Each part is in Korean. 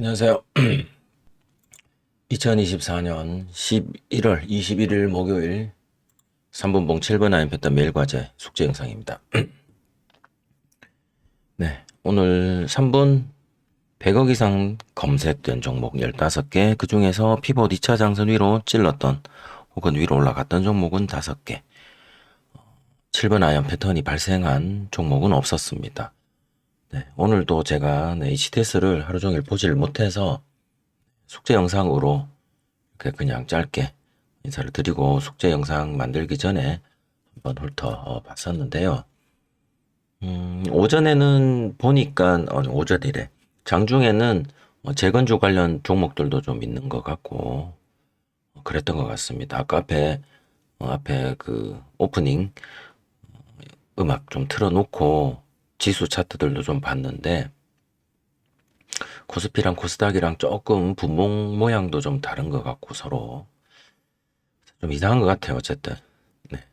안녕하세요. 2024년 11월 21일 목요일 3분봉 7번 아임 패턴 매일 과제 숙제 영상입니다. 네, 오늘 3분 100억 이상 검색된 종목 15개, 그 중에서 피봇 2차 장선 위로 찔렀던 혹은 위로 올라갔던 종목은 5개, 7번 아이언 패턴이 발생한 종목은 없었습니다. 네, 오늘도 제가 HTS를 하루 종일 보질 못해서 숙제 영상으로 그냥 짧게 인사를 드리고 숙제 영상 만들기 전에 한번 훑어봤었는데요. 오전에는 보니까, 오전이래. 장중에는 재건주 관련 종목들도 좀 있는 것 같고, 그랬던 것 같습니다. 아까 앞에 그 오프닝 음악 좀 틀어놓고 지수 차트들도 좀 봤는데, 코스피랑 코스닥이랑 조금 분봉 모양도 좀 다른 것 같고 서로 좀 이상한 것 같아요. 어쨌든 네.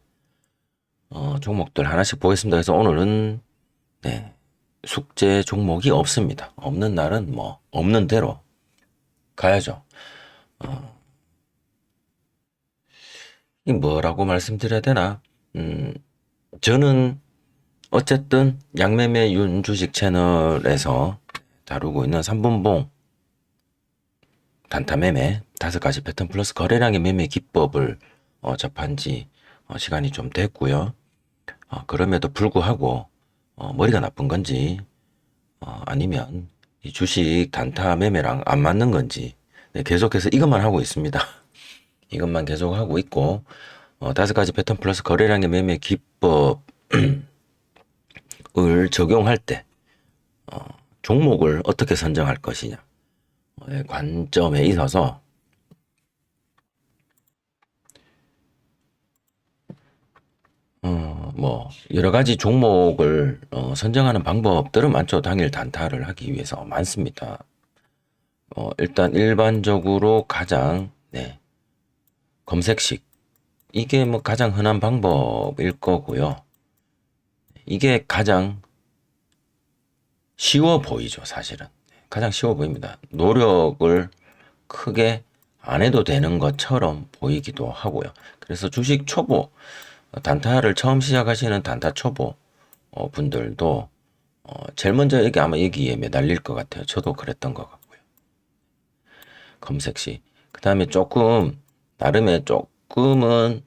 종목들 하나씩 보겠습니다. 그래서 오늘은 네, 숙제 종목이 없습니다. 없는 날은 뭐 없는 대로 가야죠. 이 뭐라고 말씀드려야 되나? 저는 어쨌든 양매매 윤 주식 채널에서 다루고 있는 3분봉 단타 매매 5가지 패턴 플러스 거래량의 매매 기법을 접한 지 시간이 좀 됐고요. 그럼에도 불구하고 머리가 나쁜 건지 아니면 이 주식 단타 매매랑 안 맞는 건지 네, 계속해서 이것만 하고 있습니다. 이것만 계속 하고 있고 5가지 패턴 플러스 거래량의 매매 기법을 적용할 때 종목을 어떻게 선정할 것이냐 관점에 있어서 뭐 여러 가지 종목을 선정하는 방법들은 많죠. 당일 단타를 하기 위해서 많습니다. 일단 일반적으로 가장 네, 검색식 이게 뭐 가장 흔한 방법일 거고요. 이게 가장 쉬워 보이죠, 사실은. 가장 쉬워 보입니다. 노력을 크게 안 해도 되는 것처럼 보이기도 하고요. 그래서 주식 초보, 단타를 처음 시작하시는 단타 초보 분들도 제일 먼저 아마 여기에 매달릴 것 같아요. 저도 그랬던 것 같고요. 검색시. 그 다음에 나름의 조금은,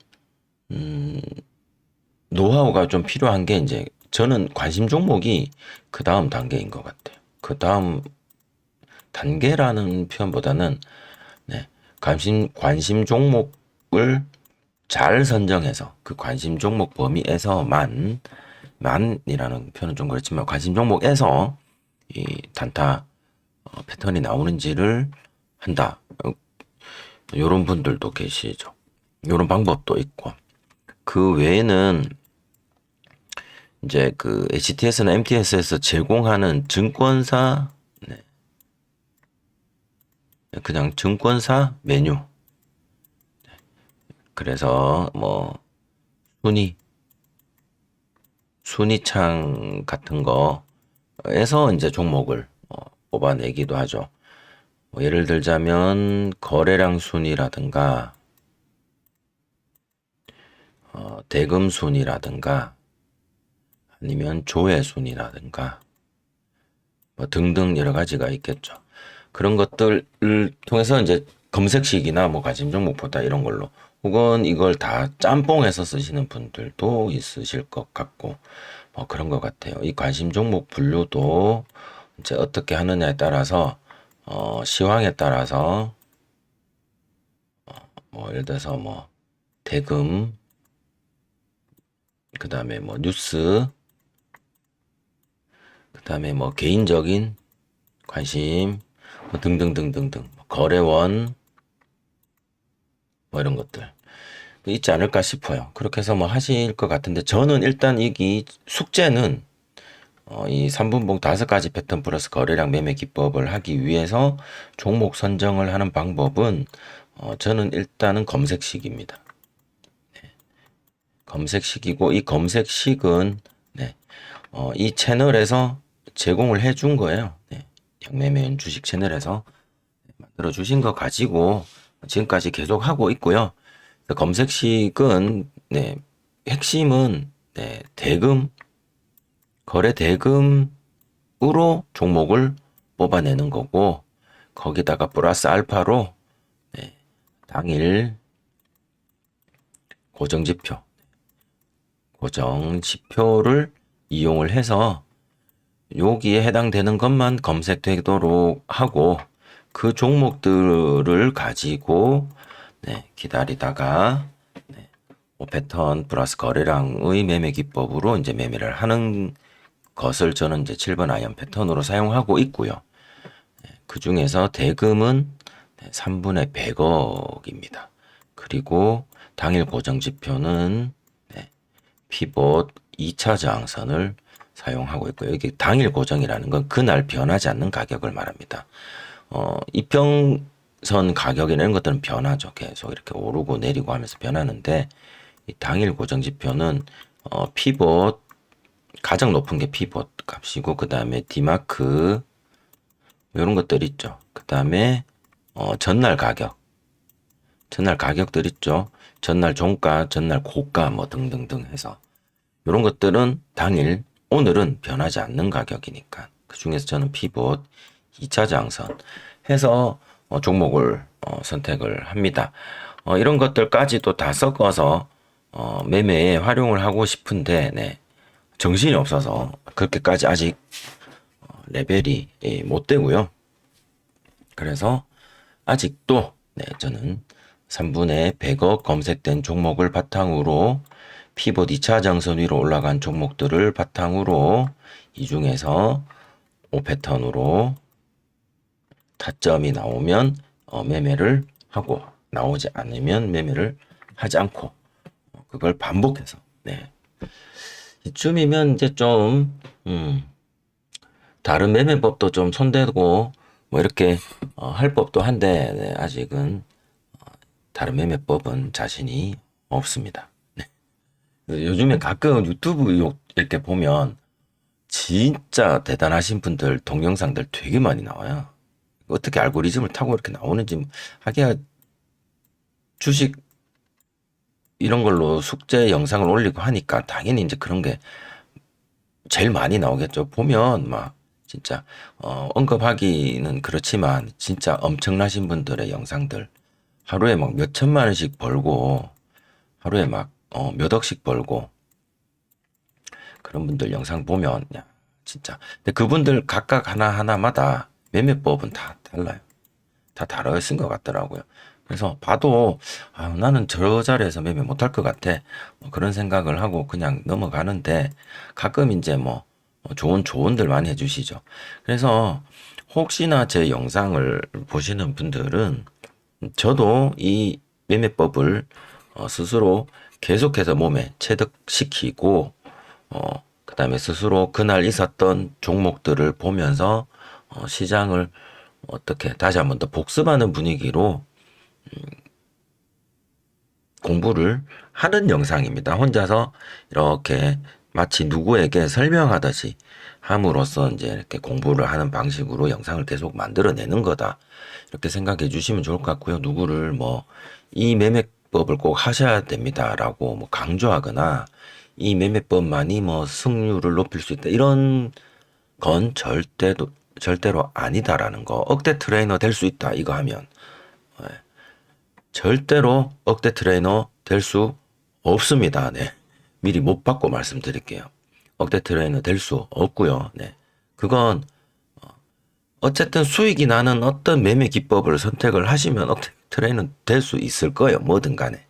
노하우가 좀 필요한 게 이제 저는 관심 종목이 그 다음 단계인 것 같아요. 그 다음 단계라는 표현보다는 네, 관심 종목을 잘 선정해서 그 관심 종목 범위에서만이라는 표현은 좀 그렇지만 관심 종목에서 이 단타 패턴이 나오는지를 한다. 요런 분들도 계시죠. 요런 방법도 있고. 그 외에는 이제 그 HTS나 MTS에서 제공하는 증권사, 네, 그냥 증권사 메뉴. 그래서 뭐 순위, 순위창 같은 거에서 이제 종목을 뽑아내기도 하죠. 뭐 예를 들자면 거래량 순위라든가 대금 순위라든가 아니면 조회 순위라든가 뭐 등등 여러 가지가 있겠죠. 그런 것들을 통해서 이제 검색식이나 뭐 관심 종목보다 이런 걸로 혹은 이걸 다 짬뽕해서 쓰시는 분들도 있으실 것 같고 뭐 그런 것 같아요. 이 관심 종목 분류도 이제 어떻게 하느냐에 따라서 시황에 따라서 뭐 예를 들어서 뭐 대금 그 다음에 뭐 뉴스 그 다음에 뭐 개인적인 관심 뭐 등등등등등 거래원 뭐 이런 것들 있지 않을까 싶어요. 그렇게 해서 뭐 하실 것 같은데 저는 일단 이 숙제는 이 3분봉 5가지 패턴 플러스 거래량 매매 기법을 하기 위해서 종목 선정을 하는 방법은 저는 일단은 검색식입니다. 네. 검색식이고 이 검색식은 네. 이 채널에서 제공을 해준 거예요. 네. 양매매운 주식 채널에서 만들어 주신 거 가지고 지금까지 계속 하고 있고요. 검색식은 네, 핵심은 네, 대금 거래 대금으로 종목을 뽑아내는 거고 거기다가 플러스 알파로 네, 당일 고정지표를 이용을 해서 여기에 해당되는 것만 검색되도록 하고 그 종목들을 가지고 네, 기다리다가 네, 패턴 플러스 거래량의 매매 기법으로 이제 매매를 하는 것을 저는 이제 7번 아이언 패턴으로 사용하고 있고요. 네, 그 중에서 대금은 3분의 100억입니다. 그리고 당일 고정 지표는 네, 피봇 2차 저항선을 사용하고 있고요. 여기 당일 고정이라는 건 그날 변하지 않는 가격을 말합니다. 이평선 가격이나 이런 것들은 변하죠. 계속 이렇게 오르고 내리고 하면서 변하는데 이 당일 고정 지표는 피봇 가장 높은 게 피봇 값이고 그 다음에 디마크 이런 것들 있죠. 그 다음에 전날 가격들 있죠. 전날 종가, 전날 고가 뭐 등등등 해서 이런 것들은 당일 오늘은 변하지 않는 가격이니까 그 중에서 저는 피봇 2차 저항선 해서 종목을 선택을 합니다. 이런 것들까지도 다 섞어서 매매에 활용을 하고 싶은데 네, 정신이 없어서 그렇게까지 아직 레벨이 못 되고요. 그래서 아직도 네, 저는 3분의 100억 검색된 종목을 바탕으로 피봇 2차 장선 위로 올라간 종목들을 바탕으로 이 중에서 5패턴으로 타점이 나오면 매매를 하고 나오지 않으면 매매를 하지 않고 그걸 반복해서 네. 이쯤이면 이제 좀 다른 매매법도 좀 손대고 뭐 이렇게 할 법도 한데 네, 아직은 다른 매매법은 자신이 없습니다. 네. 요즘에 가끔 유튜브 이렇게 보면 진짜 대단하신 분들 동영상들 되게 많이 나와요. 어떻게 알고리즘을 타고 이렇게 나오는지 하기야 주식 이런 걸로 숙제 영상을 올리고 하니까 당연히 이제 그런 게 제일 많이 나오겠죠. 보면 막 진짜 언급하기는 그렇지만 진짜 엄청나신 분들의 영상들 하루에 막 몇 천만 원씩 벌고 하루에 막 몇 억씩 벌고 그런 분들 영상 보면 야 진짜 근데 그분들 각각 하나하나마다 매매법은 다 달라요. 다 다르신 것 같더라고요. 그래서 봐도 나는 저 자리에서 매매 못할 것 같아. 뭐 그런 생각을 하고 그냥 넘어가는데 가끔 이제 뭐 좋은 조언들 많이 해주시죠. 그래서 혹시나 제 영상을 보시는 분들은 저도 이 매매법을 스스로 계속해서 몸에 체득시키고 그다음에 스스로 그날 있었던 종목들을 보면서 시장을 어떻게 다시 한번 더 복습하는 분위기로 공부를 하는 영상입니다. 혼자서 이렇게 마치 누구에게 설명하듯이 함으로써 이제 이렇게 공부를 하는 방식으로 영상을 계속 만들어내는 거다. 이렇게 생각해 주시면 좋을 것 같고요. 누구를 뭐 이 매매법을 꼭 하셔야 됩니다라고 뭐 강조하거나 이 매매법만이 뭐 승률을 높일 수 있다. 이런 건 절대로 아니다라는 거. 억대 트레이너 될 수 있다. 이거 하면. 절대로 억대 트레이너 될 수 없습니다. 네. 미리 못 받고 말씀드릴게요. 억대 트레이너 될 수 없고요. 네. 그건 어쨌든 수익이 나는 어떤 매매 기법을 선택을 하시면 억대 트레이너 될 수 있을 거예요. 뭐든 간에.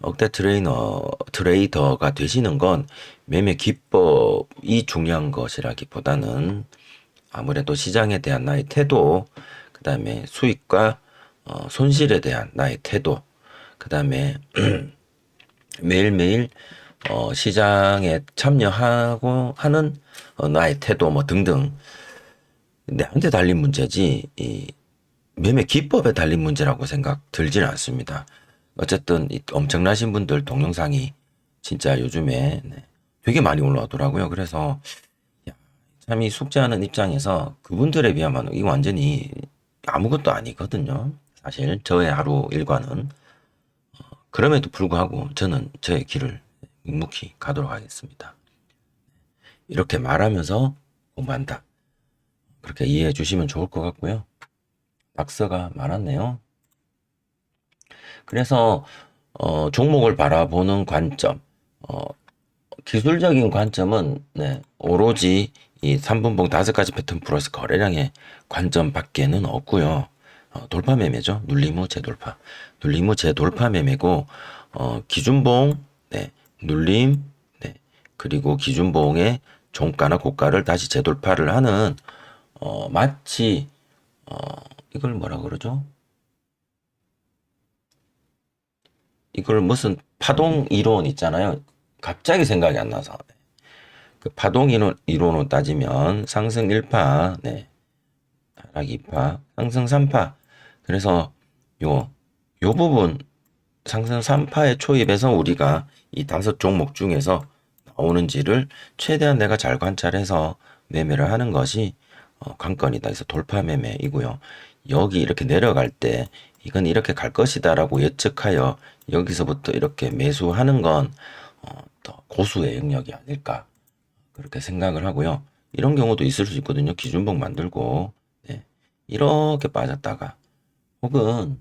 억대 트레이더가 되시는 건 매매 기법이 중요한 것이라기보다는 아무래도 시장에 대한 나의 태도, 그 다음에 수익과 손실에 대한 나의 태도, 그 다음에 매일매일 시장에 참여하고 하는 나의 태도 뭐 등등 내한테 달린 문제지 이 매매 기법에 달린 문제라고 생각 들지는 않습니다. 어쨌든 이 엄청나신 분들 동영상이 진짜 요즘에 네, 되게 많이 올라오더라고요. 그래서 야, 참 이 숙제하는 입장에서 그분들에 비하면 이거 완전히 아무것도 아니거든요. 사실 저의 하루 일과는. 그럼에도 불구하고 저는 저의 길을 묵묵히 가도록 하겠습니다. 이렇게 말하면서 공부한다. 그렇게 이해해 주시면 좋을 것 같고요. 낙서가 많았네요. 그래서 종목을 바라보는 관점, 어, 기술적인 관점은 네, 오로지 이 3분봉 5가지 패턴 플러스 거래량의 관점밖에는 없고요. 돌파 매매죠. 눌림 후 재돌파. 눌림 후 재돌파 매매고 기준봉, 네, 눌림, 네, 그리고 기준봉의 종가나 고가를 다시 재돌파를 하는 마치 어, 이걸 뭐라 그러죠? 이걸 무슨 파동 이론 있잖아요. 갑자기 생각이 안 나서. 그 파동 이론으로 따지면 상승 1파, 네, 하락 2파, 상승 3파. 그래서 요 부분 상승 3파에 초입해서 우리가 이 5종목 중에서 나오는지를 최대한 내가 잘 관찰해서 매매를 하는 것이 관건이다. 그래서 돌파 매매이고요. 여기 이렇게 내려갈 때 이건 이렇게 갈 것이다라고 예측하여 여기서부터 이렇게 매수하는 건 더 고수의 영역이 아닐까 그렇게 생각을 하고요. 이런 경우도 있을 수 있거든요. 기준봉 만들고 네. 이렇게 빠졌다가 혹은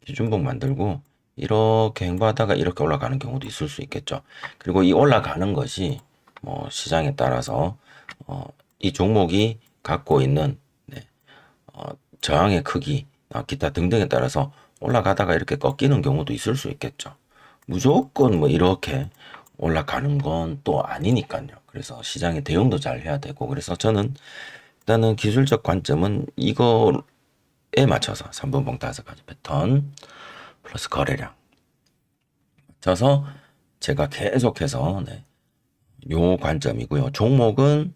기준봉 만들고 이렇게 행보하다가 이렇게 올라가는 경우도 있을 수 있겠죠. 그리고 이 올라가는 것이 뭐 시장에 따라서 이 종목이 갖고 있는 네, 저항의 크기, 기타 등등에 따라서 올라가다가 이렇게 꺾이는 경우도 있을 수 있겠죠. 무조건 뭐 이렇게 올라가는 건 또 아니니까요. 그래서 시장의 대응도 잘 해야 되고, 그래서 저는 일단은 기술적 관점은 이거에 맞춰서 3분봉 5가지 패턴 플러스 거래량 맞춰서 제가 계속해서 네, 요 관점이고요. 종목은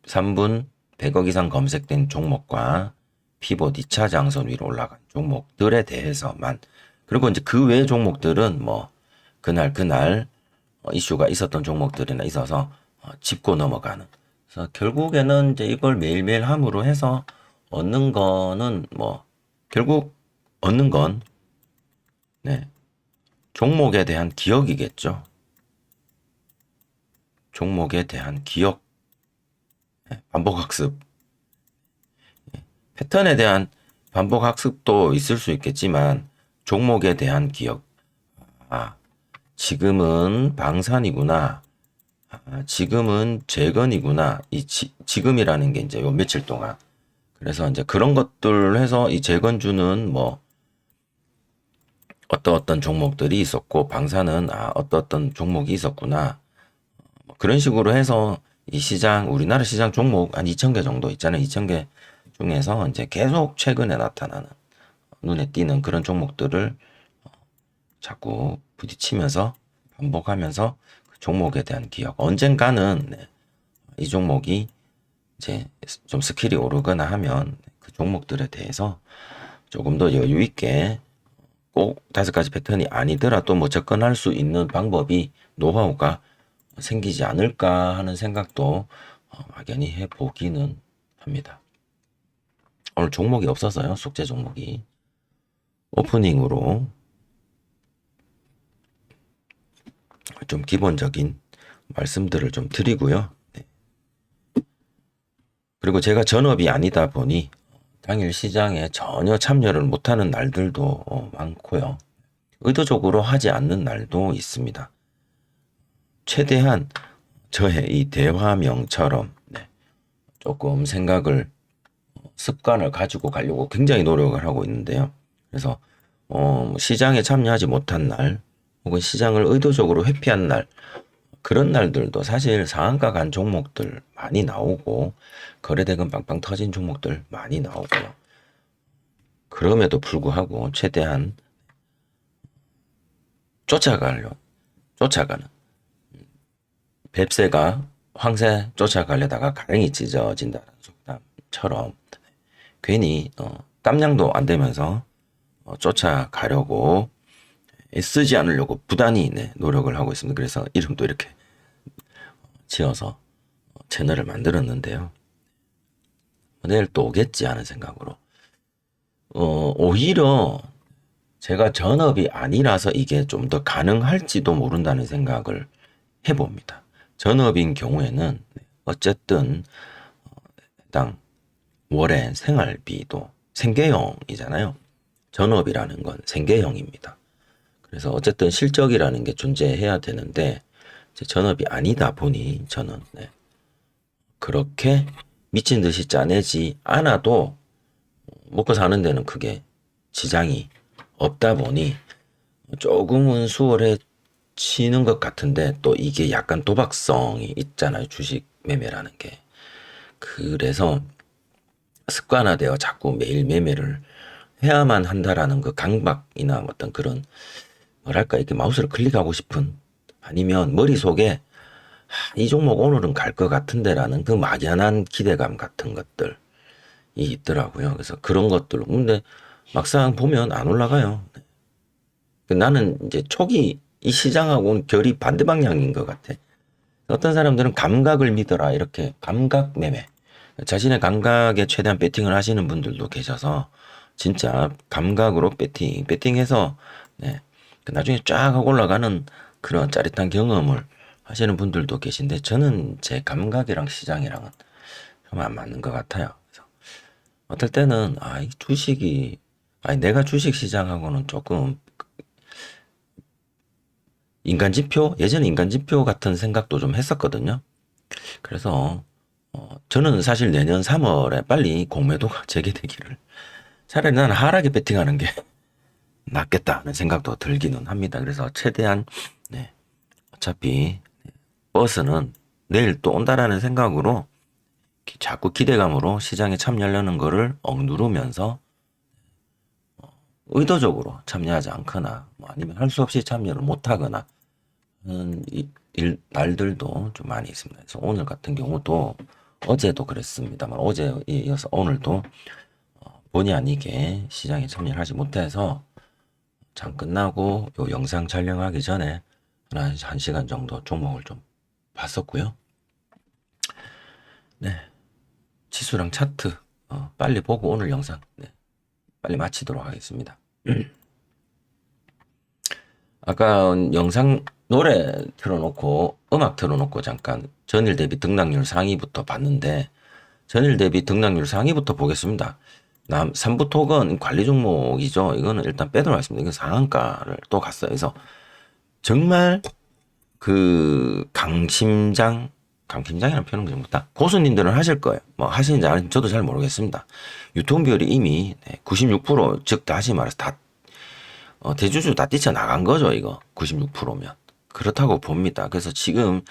3분 100억 이상 검색된 종목과 피봇 2차 장선 위로 올라간 종목들에 대해서만 그리고 이제 그 외 종목들은 뭐 그날 이슈가 있었던 종목들이나 있어서 짚고 넘어가는. 그래서 결국에는 이제 이걸 매일매일 함으로 해서 얻는 거는 뭐 결국 얻는 건 네, 종목에 대한 기억이겠죠. 종목에 대한 기억, 네, 반복 학습, 패턴에 대한 반복 학습도 있을 수 있겠지만 종목에 대한 기억. 아, 지금은 방산이구나. 지금은 재건이구나. 지금이라는 게 이제 요 며칠 동안. 그래서 이제 그런 것들 해서 이 재건주는 뭐 어떤 종목들이 있었고 방산은 어떤 종목이 있었구나. 뭐 그런 식으로 해서 이 시장 우리나라 시장 종목 한 2천 개 정도 있잖아요. 2천 개 중에서 이제 계속 최근에 나타나는 눈에 띄는 그런 종목들을 자꾸 부딪히면서 반복하면서 그 종목에 대한 기억. 언젠가는 네, 이 종목이 이제 좀 스킬이 오르거나 하면 그 종목들에 대해서 조금 더 여유 있게 꼭 5가지 패턴이 아니더라도 뭐 접근할 수 있는 방법이 노하우가 생기지 않을까 하는 생각도 막연히 해보기는 합니다. 오늘 종목이 없어서요. 숙제 종목이. 오프닝으로 좀 기본적인 말씀들을 좀 드리고요. 네. 그리고 제가 전업이 아니다 보니 당일 시장에 전혀 참여를 못하는 날들도 많고요. 의도적으로 하지 않는 날도 있습니다. 최대한 저의 이 대화명처럼 네, 조금 생각을 습관을 가지고 가려고 굉장히 노력을 하고 있는데요. 그래서 시장에 참여하지 못한 날 혹은 시장을 의도적으로 회피한 날 그런 날들도 사실 상한가 간 종목들 많이 나오고 거래대금 빵빵 터진 종목들 많이 나오고요. 그럼에도 불구하고 최대한 쫓아가는 뱁새가 황새 쫓아가려다가 가랭이 찢어진다는 속담처럼 괜히 깜냥도 안 되면서 쫓아가려고 애쓰지 않으려고 부단히 네, 노력을 하고 있습니다. 그래서 이름도 이렇게 지어서 채널을 만들었는데요. 내일 또 오겠지 하는 생각으로. 오히려 제가 전업이 아니라서 이게 좀 더 가능할지도 모른다는 생각을 해봅니다. 전업인 경우에는 어쨌든 해당 월에 생활비도 생계형이잖아요. 전업이라는 건 생계형입니다. 그래서 어쨌든 실적이라는 게 존재해야 되는데 제 전업이 아니다 보니 저는 그렇게 미친 듯이 짜내지 않아도 먹고 사는 데는 크게 지장이 없다 보니 조금은 수월해지는 것 같은데 또 이게 약간 도박성이 있잖아요. 주식 매매라는 게. 그래서 습관화되어 자꾸 매일 매매를 해야만 한다라는 그 강박이나 어떤 그런 뭐랄까 이렇게 마우스를 클릭하고 싶은 아니면 머릿속에 이 종목 오늘은 갈 것 같은데라는 그 막연한 기대감 같은 것들이 있더라고요. 그래서 그런 것들 근데 막상 보면 안 올라가요. 나는 이제 초기 이 시장하고는 결이 반대 방향인 것 같아. 어떤 사람들은 감각을 믿어라 이렇게 감각 매매 자신의 감각에 최대한 배팅을 하시는 분들도 계셔서 진짜 감각으로 배팅해서 네, 나중에 쫙 하고 올라가는 그런 짜릿한 경험을 하시는 분들도 계신데 저는 제 감각이랑 시장이랑은 좀 안 맞는 것 같아요. 그래서 어떨 때는 이 주식이 내가 주식 시장하고는 조금 인간지표 예전에 인간지표 같은 생각도 좀 했었거든요. 그래서 저는 사실 내년 3월에 빨리 공매도가 재개되기를 차라리 나는 하락에 베팅하는 게 낫겠다는 생각도 들기는 합니다. 그래서 최대한 네, 어차피 버스는 내일 또 온다라는 생각으로 자꾸 기대감으로 시장에 참여하려는 거를 억누르면서 의도적으로 참여하지 않거나 뭐 아니면 할 수 없이 참여를 못하거나 하는 날들도 좀 많이 있습니다. 그래서 오늘 같은 경우도 어제도 그랬습니다만 어제에 이어서 오늘도 본의 아니게 시장에 참여를 하지 못해서 장 끝나고 요 영상 촬영하기 전에 한 시간 정도 종목을 좀 봤었고요. 네, 지수랑 차트 빨리 보고 오늘 영상 빨리 마치도록 하겠습니다. 아까 영상 노래 틀어놓고 음악 틀어놓고 잠깐 전일 대비 등락률 상위부터 봤는데 전일 대비 등락률 상위부터 보겠습니다. 3부톡은 관리 종목이죠. 이거는 일단 빼도록 하겠습니다. 이건 상한가를 또 갔어요. 그래서 정말 그 강심장이라는 표현은 좀 못다. 고수님들은 하실 거예요. 뭐 하시는지 안 하시는지 저도 잘 모르겠습니다. 유통비율이 이미 96% 즉 다시 말해서 다 대주주 다 뛰쳐나간 거죠. 이거 96%면 그렇다고 봅니다. 그래서 지금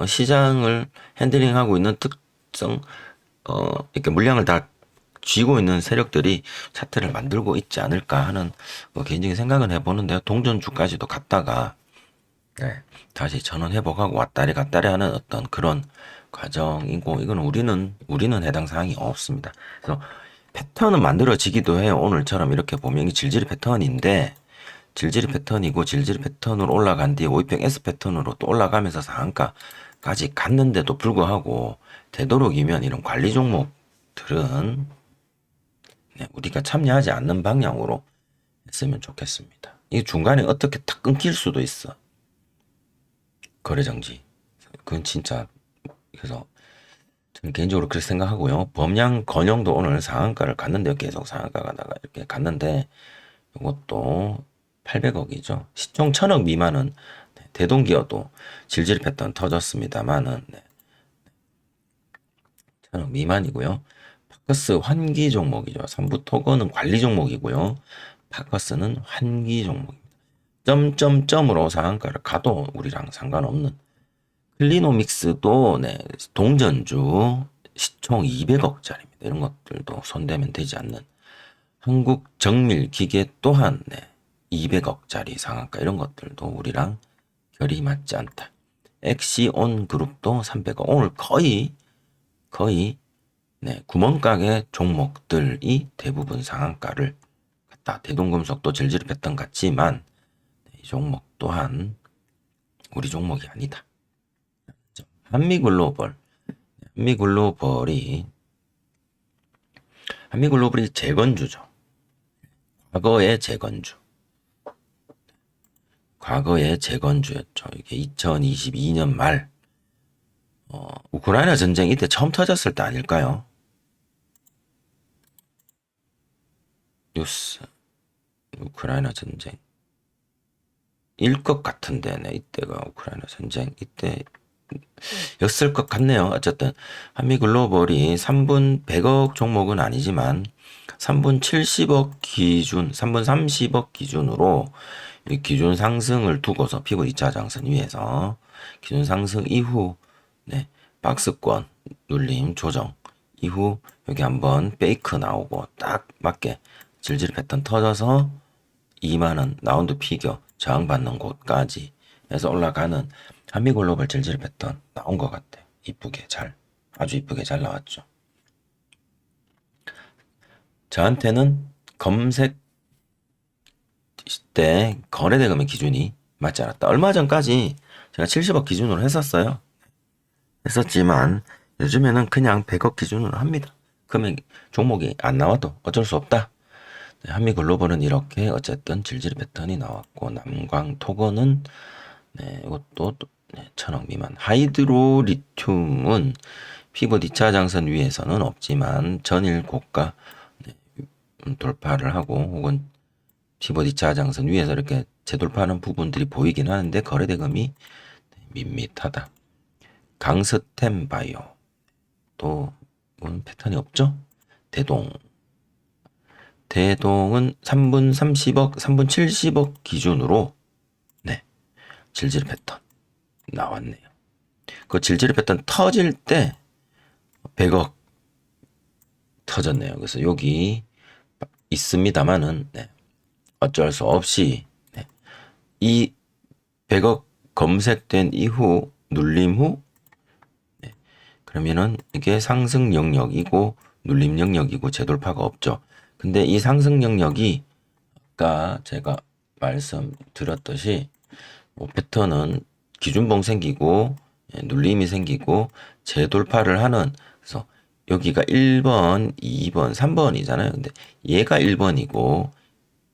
시장을 핸들링하고 있는 특성 이렇게 물량을 다 쥐고 있는 세력들이 차트를 만들고 있지 않을까 하는 개인적인 생각은 해보는데요. 동전주까지도 갔다가 다시 전원 회복하고 왔다리 갔다리 하는 어떤 그런 과정이고 이건 우리는 해당 사항이 없습니다. 그래서 패턴은 만들어지기도 해요. 오늘처럼 이렇게 보면 이 질질 패턴인데 질질 패턴이고 질질 패턴으로 올라간 뒤에 520 S 패턴으로 또 올라가면서 상한가까지 갔는데도 불구하고 되도록이면 이런 관리 종목들은 우리가 참여하지 않는 방향으로 했으면 좋겠습니다. 이 중간에 어떻게 탁 끊길 수도 있어. 거래정지. 그건 진짜 그래서 저는 개인적으로 그렇게 생각하고요. 범양 건영도 오늘 상한가를 갔는데요. 계속 상한가가 나가 이렇게 갔는데 이것도 800억이죠. 시총 1000억 미만은 대동기어도 질질 패턴 터졌습니다만은 1000억 미만이고요. 파커스 환기 종목이죠. 삼부토건은 관리 종목이고요. 파커스는 환기 종목입니다. 점점점으로 상한가를 가도 우리랑 상관없는 클리노믹스도 동전주 시총 200억짜리입니다. 이런 것들도 손대면 되지 않는 한국정밀기계 또한 200억짜리 상한가 이런 것들도 우리랑 결이 맞지 않다. 엑시온 그룹도 300억. 오늘 거의 구멍가게 종목들이 대부분 상한가를 갔다. 대동금속도 질질했던 같지만 이 종목 또한 우리 종목이 아니다. 한미글로벌 한미글로벌이 재건주죠. 과거의 재건주. 과거의 재건주였죠. 이게 2022년 말 우크라이나 전쟁 이때 처음 터졌을 때 아닐까요? 뉴스 우크라이나 전쟁 일 것 같은데 이때가 우크라이나 전쟁 이때였을 것 같네요. 어쨌든 한미글로벌이 3분 100억 종목은 아니지만 3분 70억 기준, 3분 30억 기준으로 이 기준 상승을 두고서 피봇 2차 장선 위에서 기준 상승 이후 박스권 눌림 조정 이후 여기 한번 페이크 나오고 딱 맞게 질질 패턴 터져서 2만원 라운드 피겨 저항받는 곳까지 해서 올라가는 한미글로벌 질질 패턴 나온 것 같아. 이쁘게 잘, 아주 이쁘게 잘 나왔죠. 저한테는 검색 때 거래대금의 기준이 맞지 않았다. 얼마 전까지 제가 70억 기준으로 했었지만 요즘에는 그냥 100억 기준으로 합니다. 금액 종목이 안 나와도 어쩔 수 없다. 한미글로벌은 이렇게 어쨌든 질질 패턴이 나왔고 남광토건은 이것도 1000억 미만. 하이드로리튬은 피봇 2차 장선 위에서는 없지만 전일 고가 돌파를 하고 혹은 피봇 2차 장선 위에서 이렇게 재돌파하는 부분들이 보이긴 하는데 거래대금이 밋밋하다. 강스템 바이오 또 패턴이 없죠? 대동은 3분 30억, 3분 70억 기준으로 질질 패턴 나왔네요. 그 질질 패턴 터질 때 100억 터졌네요. 그래서 여기 있습니다만은 어쩔 수 없이 이 100억 검색된 이후 눌림 후 그러면은 이게 상승 영역이고 눌림 영역이고 재돌파가 없죠. 근데 이 상승 영역이 아까 제가 말씀드렸듯이 패턴은 기준봉 생기고 눌림이 생기고 재돌파를 하는 그래서 여기가 1번, 2번, 3번이잖아요. 근데 얘가 1번이고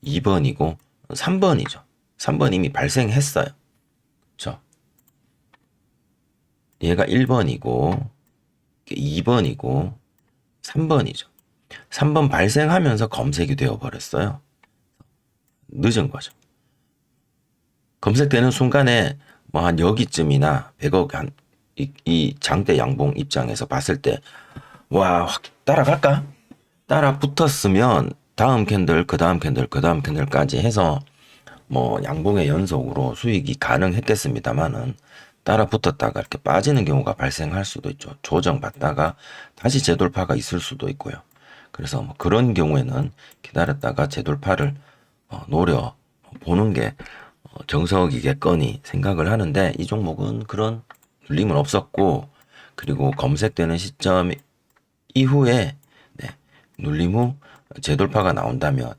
2번이고 3번이죠. 3번 이미 발생했어요. 그렇죠? 얘가 1번이고 2번이고 3번이죠. 3번 발생하면서 검색이 되어버렸어요. 늦은 거죠. 검색되는 순간에 뭐 한 여기쯤이나 100억 이 장대 양봉 입장에서 봤을 때 와, 확 따라갈까? 따라 붙었으면 다음 캔들, 그 다음 캔들, 그 다음 캔들까지 해서 뭐 양봉의 연속으로 수익이 가능했겠습니다만은 따라 붙었다가 이렇게 빠지는 경우가 발생할 수도 있죠. 조정받다가 다시 재돌파가 있을 수도 있고요. 그래서 뭐 그런 경우에는 기다렸다가 재돌파를 노려 보는 게 정석이겠거니 생각을 하는데 이 종목은 그런 눌림은 없었고 그리고 검색되는 시점 이후에 눌림 후 재돌파가 나온다면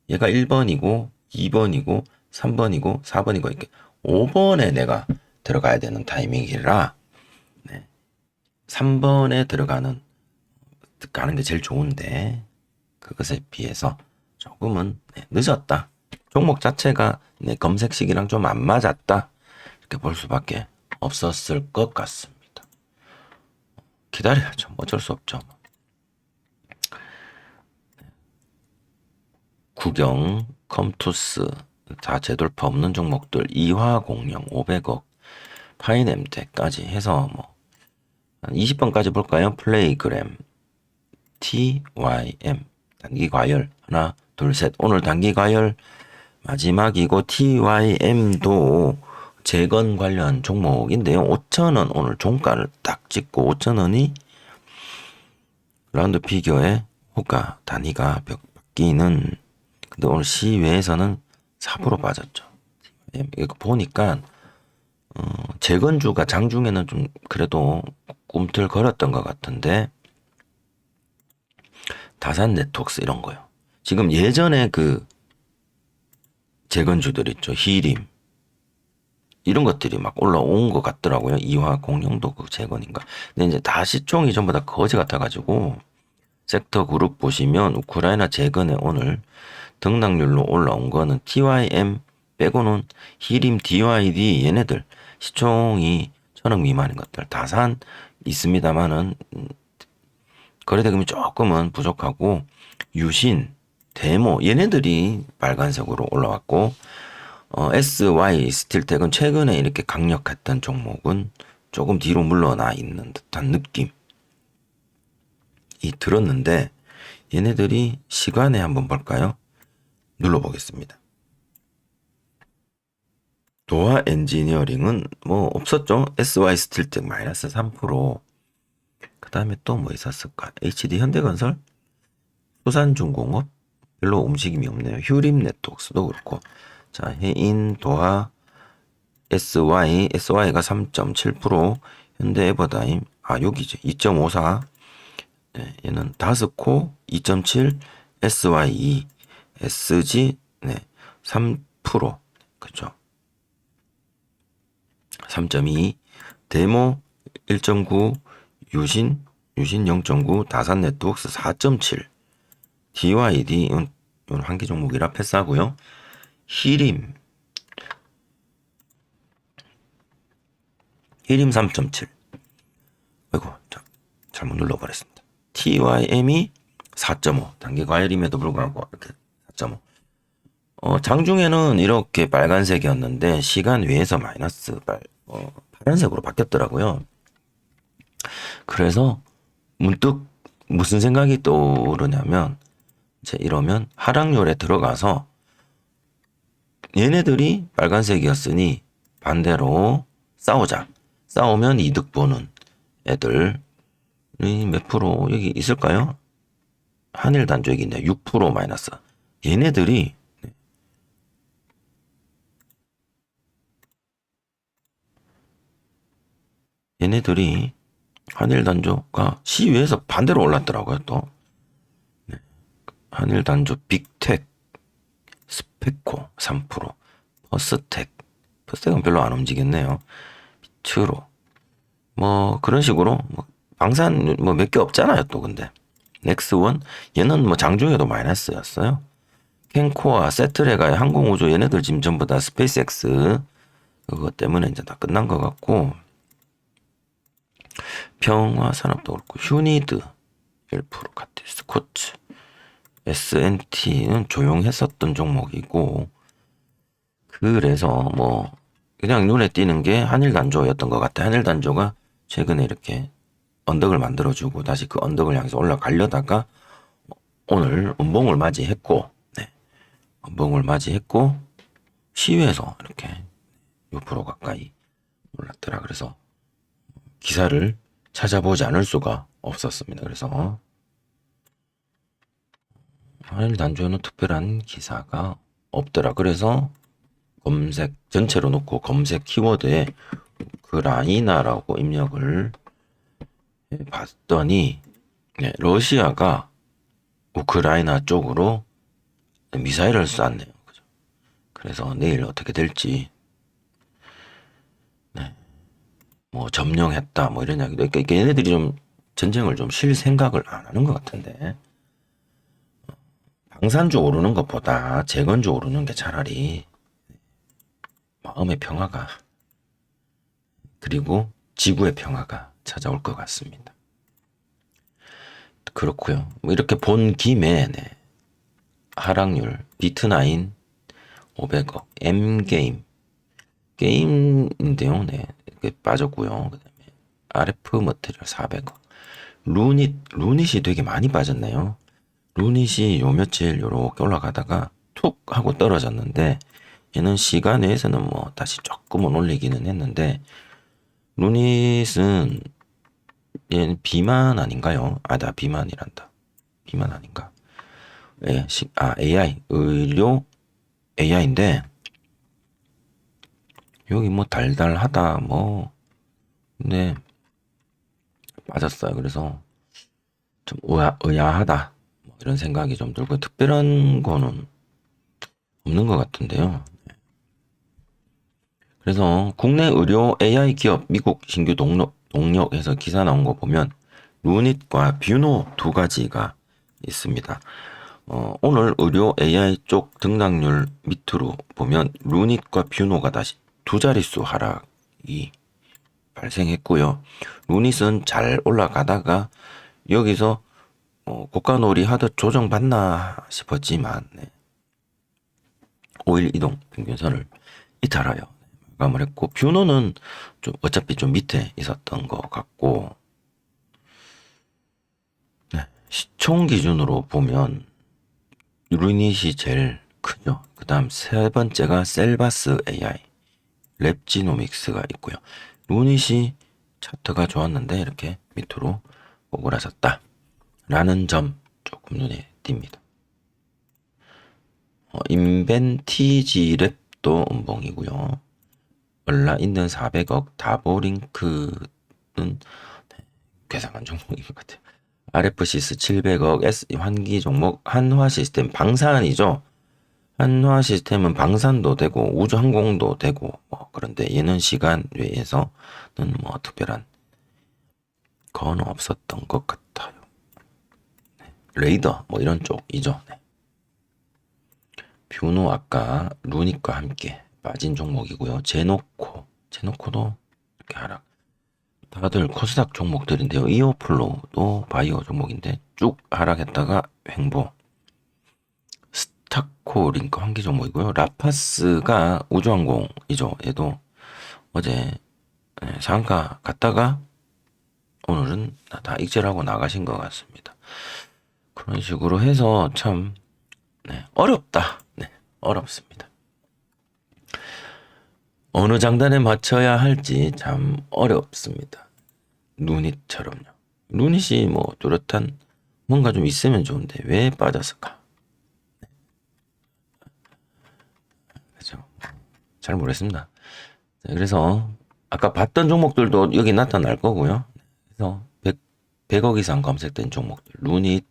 얘가 1번이고 2번이고 3번이고 4번이고 이렇게 5번에 내가 들어가야 되는 타이밍이라 3번에 가는 게 제일 좋은데 그것에 비해서 조금은 늦었다. 종목 자체가 검색 시기랑 좀 안 맞았다. 이렇게 볼 수밖에 없었을 것 같습니다. 기다려야죠. 어쩔 수 없죠. 구경, 컴투스 다 재돌파 없는 종목들 이화공영 500억 파이nem텍까지 해서 뭐 20번까지 볼까요? 플레이그램 TYM 단기 과열 하나 둘 셋 오늘 단기 과열 마지막이고 TYM도 재건 관련 종목인데요. 5,000원 오늘 종가를 딱 찍고 5,000원이 라운드 피겨의 호가 단위가 바뀌는 근데 오늘 시외에서는 4% 빠졌죠. 이거 보니까 재건주가 장중에는 좀 그래도 꿈틀거렸던 것 같은데 다산 네트웍스 이런 거요. 지금 예전에 그 재건주들 있죠. 히림 이런 것들이 막 올라온 것 같더라고요. 이화 공룡도 그 재건인가. 근데 이제 다 시총이 전부 다 거지 같아가지고 섹터 그룹 보시면 우크라이나 재건에 오늘 등락률로 올라온 거는 TYM 빼고는 히림, DYD 얘네들 시총이 1,000억 미만인 것들 다산 있습니다만은 거래대금이 조금은 부족하고 유신, 데모 얘네들이 빨간색으로 올라왔고 SY 스틸텍은 최근에 이렇게 강력했던 종목은 조금 뒤로 물러나 있는 듯한 느낌이 들었는데 얘네들이 시간에 한번 볼까요? 눌러보겠습니다. 도화 엔지니어링은 뭐 없었죠. SY 스틸텍 마이너스 3%. 그 다음에 또 뭐 있었을까? HD 현대건설, 수산중공업 별로 움직임이 없네요. 휴림 네트워크스도 그렇고. 자, 해인, 도화, SY가 3.7%, 현대에버다임, 여기죠. 2.54. 네, 얘는 다스코 2.7, SYE, SG, 네, 3%. 그죠. 3.2, 데모 1.9, 유신 0.9, 다산 네트워크스 4.7, DYD, 이건 한기 종목이라 패스하고요. 히림 3.7. 아이고, 잘못 눌러버렸습니다. TYM이 4.5. 단기 과열임에도 불구하고 이렇게 4.5. 장중에는 이렇게 빨간색이었는데 시간 외에서 마이너스 파란색으로 바뀌었더라고요. 그래서 문득 무슨 생각이 떠오르냐면 이제 이러면 하락률에 들어가서 얘네들이 빨간색이었으니 반대로 싸우자. 싸우면 이득 보는 애들이 몇 프로 여기 있을까요? 한일단조 여기 있네요. 6% 마이너스. 얘네들이 한일단조가 시위에서 반대로 올랐더라고요. 또 한일단조 빅텍 스페코 3%, 퍼스텍은 별로 안 움직였네요. 비츠로 뭐 그런 식으로 뭐 방산 뭐 몇 개 없잖아요. 또 근데 넥스원 얘는 뭐 장중에도 마이너스였어요. 캔코아, 세트레가, 항공우주 얘네들 지금 전부 다 스페이스X 그거 때문에 이제 다 끝난 것 같고 평화산업도 그렇고 휴니드 1% 카티스코츠 SNT는 조용했었던 종목이고 그래서 뭐 그냥 눈에 띄는 게 한일단조였던 것 같아. 한일단조가 최근에 이렇게 언덕을 만들어주고 다시 그 언덕을 향해서 올라가려다가 오늘 음봉을 맞이했고, 네. 음봉을 맞이했고 시외에서 이렇게 6% 가까이 올랐더라. 그래서 기사를 찾아보지 않을 수가 없었습니다. 그래서 한일단조는 특별한 기사가 없더라. 그래서 검색 전체로 놓고 검색 키워드에 우크라이나라고 입력을 봤더니 네, 러시아가 우크라이나 쪽으로 미사일을 쐈네요. 그죠? 그래서 내일 어떻게 될지 네, 뭐 점령했다 뭐 이런 이야기도 그러니까 얘네들이 좀 전쟁을 좀 쉴 생각을 안 하는 것 같은데 방산주 오르는 것보다 재건주 오르는 게 차라리 마음의 평화가 그리고 지구의 평화가 찾아올 것 같습니다. 그렇고요. 뭐 이렇게 본 김에 네. 하락률 비트나인 500억 M게임 게임인데요. 네. 이렇게 빠졌고요. 그다음에 RF 머테리얼 400억 루닛이 되게 많이 빠졌네요. 루닛이 요 며칠 요렇게 올라가다가 툭 하고 떨어졌는데 얘는 시간 외에서는 뭐 다시 조금은 올리기는 했는데 루닛은 얘는 비만 아닌가요? 나 비만이란다. 비만 아닌가? 예, AI 의료 AI인데 여기 뭐 달달하다 뭐 근데 빠졌어요. 그래서 좀 의아하다 뭐 이런 생각이 좀 들고 특별한 거는 없는 것 같은데요. 그래서 국내 의료 AI 기업 미국 신규 동력에서 기사 나온 거 보면 루닛과 뷰노 두 가지가 있습니다. 오늘 의료 AI 쪽 등락률 밑으로 보면 루닛과 뷰노가 다시 두 자릿수 하락이 발생했고요. 루닛은 잘 올라가다가 여기서 고가놀이 하듯 조정받나 싶었지만 5일 이동 평균선을 이탈하여 마감을 했고, 뷰노는 좀 어차피 좀 밑에 있었던 것 같고, 시총 기준으로 보면 루닛이 제일 크죠. 그 다음 세 번째가 셀바스 AI, 랩지노믹스가 있고요. 루닛이 차트가 좋았는데 이렇게 밑으로 오그라졌다 라는 점 조금 눈에 띕니다. 인벤티지 랩도 음봉이고요. 올라 있는 400억 다보링크는 괴상한 종목인 것 같아요. RF시스 700억, S 환기 종목, 한화 시스템 방산이죠. 한화 시스템은 방산도 되고 우주항공도 되고 그런데 얘는 시간 외에서는 특별한 건 없었던 것 같아요. 레이더 이런 쪽이죠. 뷰노 아까 루닛과 함께 빠진 종목이고요. 제노코도 이렇게 하락. 다들 코스닥 종목들인데요. 이오플로도 바이오 종목인데 쭉 하락했다가 횡보. 스타코링크 환기 종목이고요. 라파스가 우주항공이죠. 얘도 어제 상한가 갔다가 오늘은 다 익절하고 나가신 것 같습니다. 그런 식으로 해서 참 어렵다. 어렵습니다. 어느 장단에 맞춰야 할지 참 어렵습니다. 루닛처럼요. 루닛이 뚜렷한 뭔가 좀 있으면 좋은데 왜 빠졌을까? 그렇죠. 잘 모르겠습니다. 그래서 아까 봤던 종목들도 여기 나타날 거고요. 그래서 100억 이상 검색된 종목들, 루닛,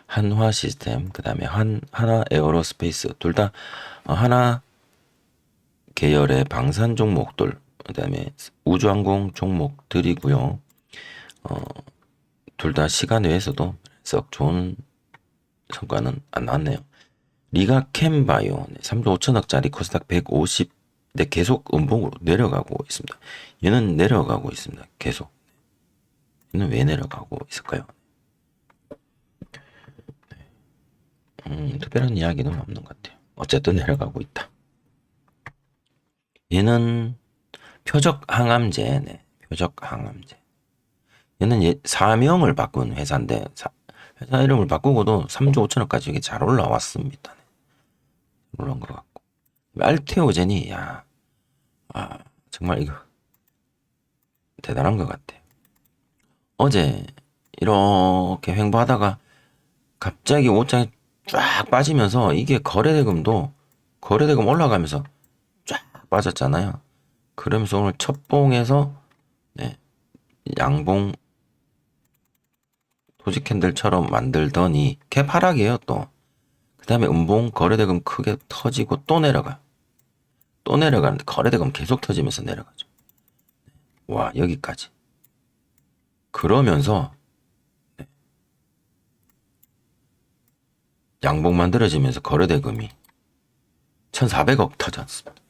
한화 시스템, 그 다음에 하나 에어로스페이스, 둘 다 하나 계열의 방산 종목들, 그 다음에 우주항공 종목들이고요. 둘 다 시간 외에서도 썩 좋은 성과는 안 나왔네요. 리가캠바이오 3조 5천억짜리 코스닥 150, 근데 계속 음봉으로 내려가고 있습니다. 얘는 내려가고 있습니다. 계속. 얘는 왜 내려가고 있을까요? 특별한 이야기는 없는 것 같아요. 어쨌든 내려가고 있다. 얘는 표적 항암제, 표적 항암제. 얘는 사명을 바꾼 회사인데 회사 이름을 바꾸고도 3조 5천억까지 이게 잘 올라왔습니다. 올라온 것 같고. 알테오젠이 정말 이거 대단한 것 같아요. 어제 이렇게 횡보하다가 갑자기 옷장이 쫙 빠지면서 이게 거래대금 올라가면서 쫙 빠졌잖아요. 그러면서 오늘 첫 봉에서 양봉 도지 캔들처럼 만들더니 갭하락이에요 또. 그 다음에 음봉 거래대금 크게 터지고 또 내려가. 또 내려가는데 거래대금 계속 터지면서 내려가죠. 와, 여기까지. 그러면서 양봉 만들어지면서 거래대금이 1,400억 터졌습니다.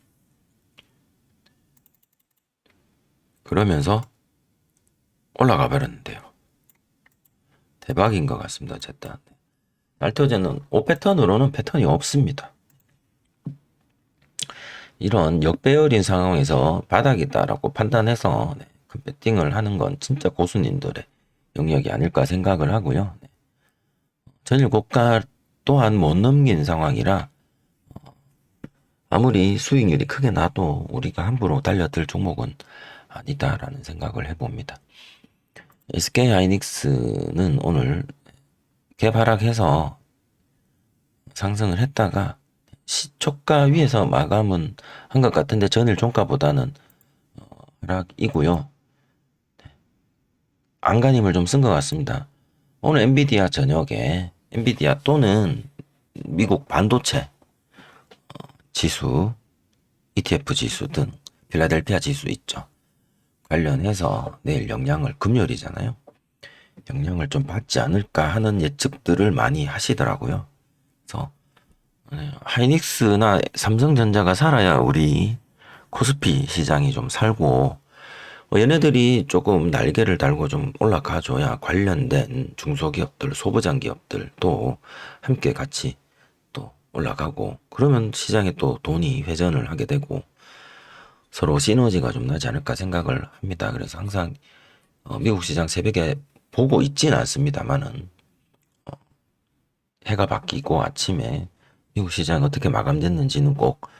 그러면서 올라가 버렸는데요. 대박인 것 같습니다. 어쨌든 알토제는 5패턴으로는 패턴이 없습니다. 이런 역배열인 상황에서 바닥이다라고 판단해서 큰 배팅을 하는 건 진짜 고수님들의 영역이 아닐까 생각을 하고요. 전일 고가 또한 못 넘긴 상황이라 아무리 수익률이 크게 나도 우리가 함부로 달려들 종목은 아니다라는 생각을 해봅니다. SK하이닉스는 오늘 개발락해서 상승을 했다가 시초가 위에서 마감은 한 것 같은데 전일 종가보다는 하락이고요. 안간힘을 좀 쓴 것 같습니다. 오늘 엔비디아 저녁에 엔비디아 또는 미국 반도체 지수, ETF 지수 등 필라델피아 지수 있죠. 관련해서 내일 영향을, 금요일이잖아요. 영향을 좀 받지 않을까 하는 예측들을 많이 하시더라고요. 그래서 하이닉스나 삼성전자가 살아야 우리 코스피 시장이 좀 살고, 얘네들이 조금 날개를 달고 좀 올라가줘야 관련된 중소기업들, 소부장 기업들도 함께 같이 또 올라가고, 그러면 시장에 또 돈이 회전을 하게 되고 서로 시너지가 좀 나지 않을까 생각을 합니다. 그래서 항상 미국 시장 새벽에 보고 있지는 않습니다만은, 해가 바뀌고 아침에 미국 시장 어떻게 마감됐는지는 꼭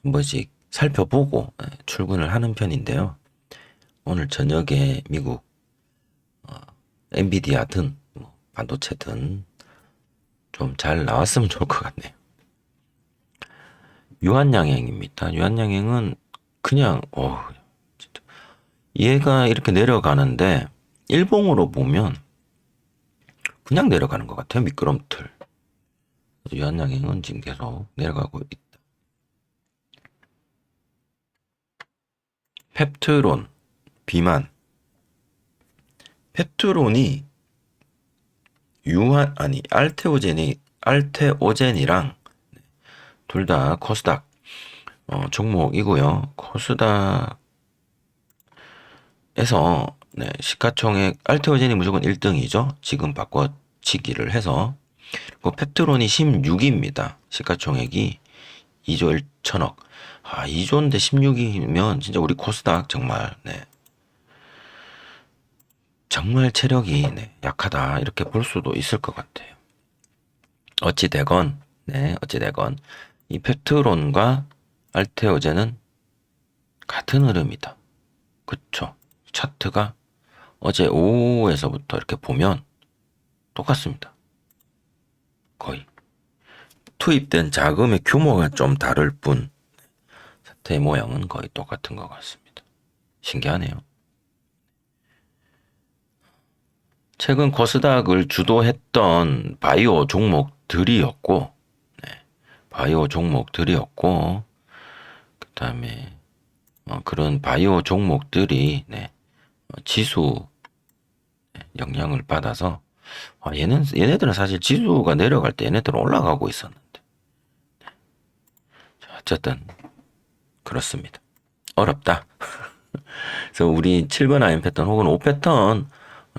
한 번씩 살펴보고 출근을 하는 편인데요. 오늘 저녁에 미국 엔비디아든 반도체든 좀 잘 나왔으면 좋을 것 같네요. 유한양행입니다. 유한양행은 그냥 진짜 얘가 이렇게 내려가는데 일봉으로 보면 그냥 내려가는 것 같아요. 미끄럼틀. 유한양행은 지금 계속 내려가고 있다. 펩트론, 비만. 펩트론이 알테오젠이랑 둘 다 코스닥 종목이고요. 코스닥에서 시가총액 알테오젠이 무조건 1등이죠. 지금 바꿔치기를 해서. 그 펩트론이 16위입니다. 시가총액이 2조 1천억. 2조인데 16위면 진짜 우리 코스닥 정말 정말 체력이 약하다 이렇게 볼 수도 있을 것 같아요. 어찌되건 이 펩트론과 알테오젠은 같은 흐름이다. 그쵸? 차트가 어제 오후에서부터 이렇게 보면 똑같습니다. 거의 투입된 자금의 규모가 좀 다를 뿐 차트의 모양은 거의 똑같은 것 같습니다. 신기하네요. 최근 코스닥을 주도했던 바이오 종목들이었고, 그 다음에 그런 바이오 종목들이 지수 영향을 받아서 얘네들은 사실 지수가 내려갈 때 얘네들은 올라가고 있었는데, 어쨌든 그렇습니다. 어렵다. 그래서 우리 7번 아임 패턴 혹은 5 패턴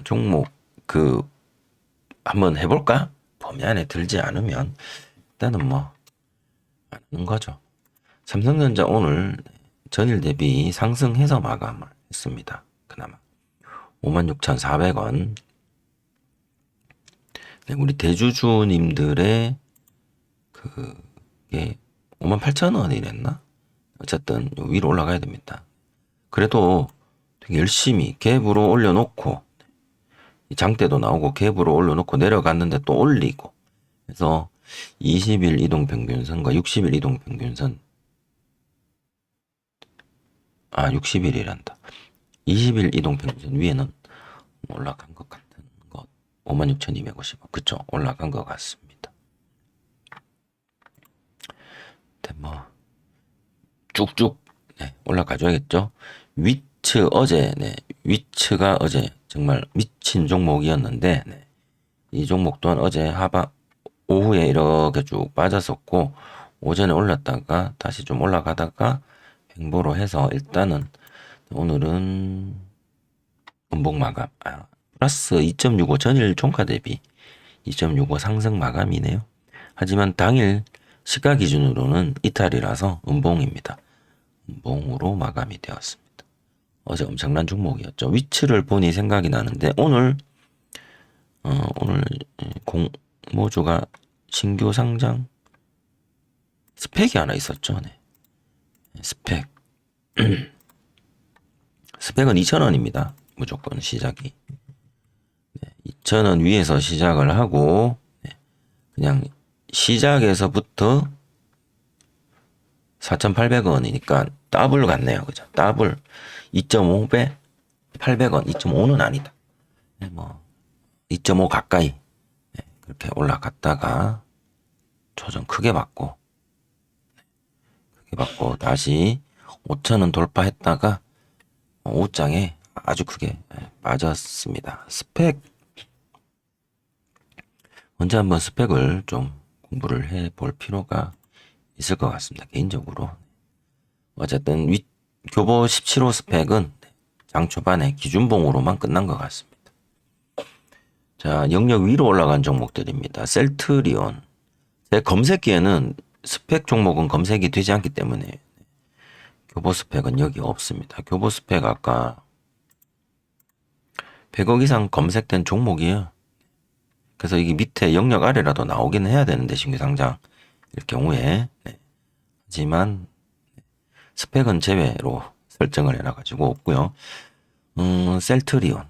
종목 한번 해볼까? 범위 안에 들지 않으면 일단은 안 하는 거죠. 삼성전자 오늘 전일 대비 상승해서 마감을 했습니다. 그나마 56,400원. 우리 대주주님들의 그게 58,000원이랬나? 어쨌든 위로 올라가야 됩니다. 그래도 되게 열심히 갭으로 올려놓고 장대도 나오고 갭으로 올려놓고 내려갔는데 또 올리고, 그래서 20일 이동평균선과 60일 이동평균선 60일이란다. 20일 이동평균선 위에는 올라간 것 같은 것. 56,250원. 그쵸? 올라간 것 같습니다. 쭉쭉 올라가줘야겠죠. 위츠가 어제 정말 미친 종목이었는데, 이 종목 또한 어제 오후에 이렇게 쭉 빠졌었고, 오전에 올랐다가 다시 좀 올라가다가 횡보로 해서 일단은 오늘은 음봉 마감, 플러스 2.65 전일 종가 대비 2.65 상승 마감이네요. 하지만 당일 시가 기준으로는 이탈이라서 음봉입니다. 음봉으로 마감이 되었습니다. 어제 엄청난 종목이었죠. 위치를 보니 생각이 나는데 오늘 공모주가 신규 상장 스펙이 하나 있었죠. 스펙은 2,000원입니다. 무조건 시작이 2,000원 위에서 시작을 하고 그냥 시작에서부터 4,800원이니까 더블 같네요. 그죠? 더블 2.5배 800원, 2.5는 아니다. 2.5 가까이 그렇게 올라갔다가 조정 크게 받고 다시 5천원 돌파했다가 5장에 아주 크게 빠졌습니다. 스펙 먼저 한번 스펙을 좀 공부를 해 볼 필요가 있을 것 같습니다. 개인적으로. 어쨌든 교보 17호 스펙은 장 초반에 기준봉으로만 끝난 것 같습니다. 자, 영역 위로 올라간 종목들입니다. 셀트리온. 제 검색기에는 스펙 종목은 검색이 되지 않기 때문에 교보 스펙은 여기 없습니다. 교보 스펙 아까 100억 이상 검색된 종목이에요. 그래서 이게 밑에 영역 아래라도 나오기는 해야 되는데 신규 상장 일 경우에 하지만 스펙은 제외로 설정을 해놔가지고 없고요. 셀트리온도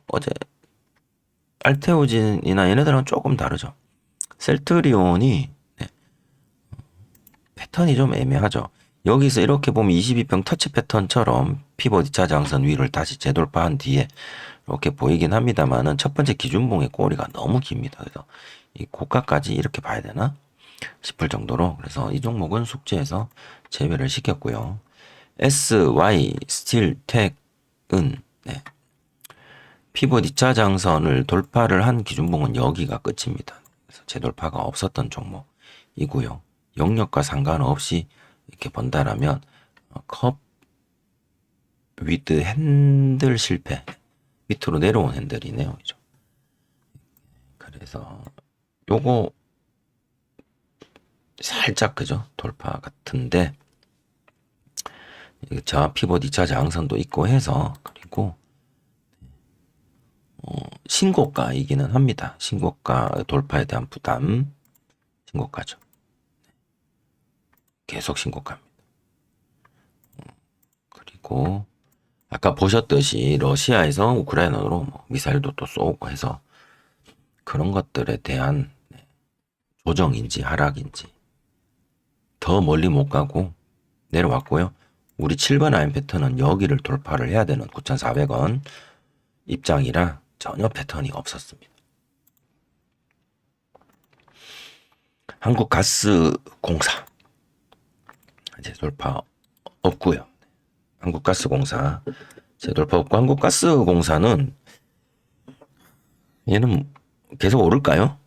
어제 알테오진이나 얘네들은 조금 다르죠. 셀트리온이 패턴이 좀 애매하죠. 여기서 이렇게 보면 22평 터치 패턴처럼 피벗 2차 장선 위를 다시 재돌파한 뒤에 이렇게 보이긴 합니다만은 첫 번째 기준봉의 꼬리가 너무 깁니다. 그래서 이 고가까지 이렇게 봐야 되나 싶을 정도로 그래서 이 종목은 숙제에서 제외를 시켰고요. SY 스틸텍은 피벗 2차 장선을 돌파를 한 기준봉은 여기가 끝입니다. 그래서 재돌파가 없었던 종목이고요. 영역과 상관없이 이렇게 본다라면 컵 위드 핸들 실패 밑으로 내려온 핸들이네요. 그죠? 그래서 요거 살짝 그죠? 돌파 같은데 저 피벗 2차 장선도 있고 해서 그리고 신고가이기는 합니다. 신고가 돌파에 대한 부담 신고가죠. 계속 신고가입니다. 그리고 아까 보셨듯이 러시아에서 우크라이나로 뭐 미사일도 또 쏘고 해서 그런 것들에 대한 조정인지 하락인지 더 멀리 못 가고 내려왔고요. 우리 7번 라인 패턴은 여기를 돌파를 해야 되는 9,400원 입장이라 전혀 패턴이 없었습니다. 한국가스공사 재돌파 없고요. 한국가스공사 재돌파 없고 한국가스공사는 얘는 계속 오를까요?